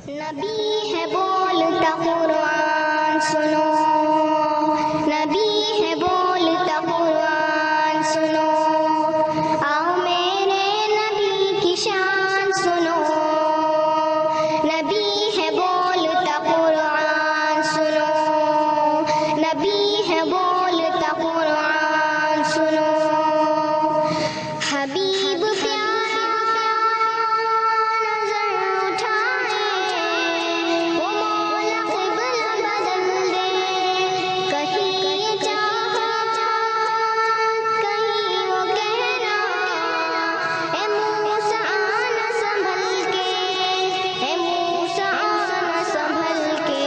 नबी है बोलता कुरान सुनो, नबी है बोलता कुरान सुनो, आओ मेरे नबी की शान सुनो। नबी है बोलता कुरान सुनो, नबी है बोलता कुरान सुनो। हबीब प्यारा नजर उठाए, वो मौला क़िबला बदल दे। कहीं ये चाहत, कहीं वो कहना, ए मूसा आना संभल के, ए मूसा आना संभल के।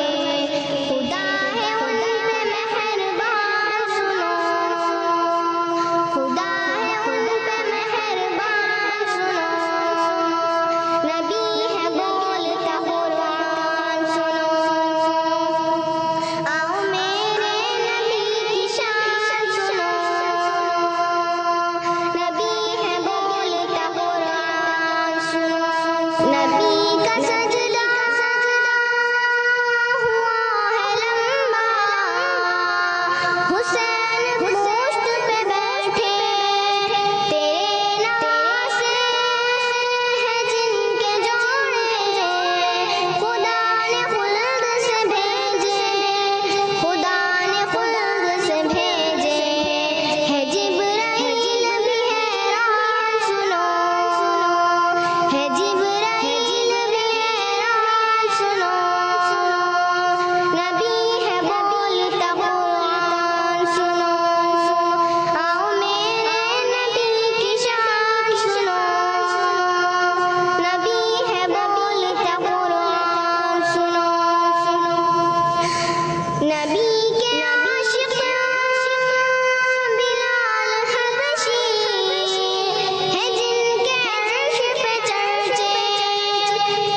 खुदा है उन पे मेहरबान सुनो, खुदा है उन पे मेहरबान सुनो। नबी है बोलता कुरान सुनो, आओ मेरे नबी की शान सुनो। नबी है बोलता कुरान सुनो। नबी का सजदा हुआ है लंबा, हुसैन गोश्त पे बैठे। तेरे नाम से है जिनके जोड़े, खुदा ने खुल्द से भेजे, खुदा ने खुल्द से भेजे। है जिब्राइल भी हैरान सुनो, है जिब्राइल भी हैरान सुनो। नबी है बोलता कुरान सुनो, आओ मेरे नबी की शान सुनो। नबी है बोलता कुरान सुनो। नबी के आशिक बिलाल हबशी है जिनके अर्श पे चर्चे।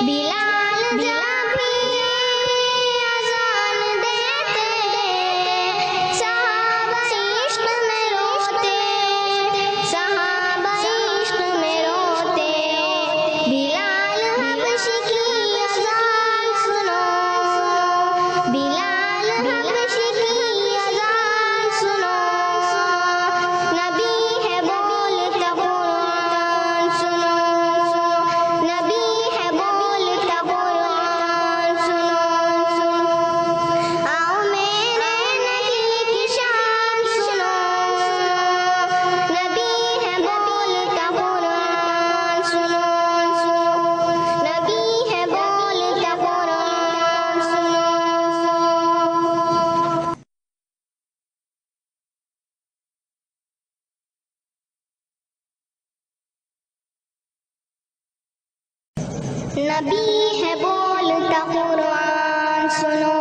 बिलाल जब भी अज़ान देते, सहाबा इश्क में रोते, सहाबा इश्क में रोते। बिलाल हबशी की अज़ान सुनो, बिलाल हबशी की अज़ान सुनो। नबी है बोलता कुरान सुनो, नबी है बोलता कुरान सुनो। आओ मेरे नबी की शान सुनो, नबी है बोलता कुरान सुनो। नबी है बोलता कुरान सुनो। नबी है बोलता कुरान सुनो।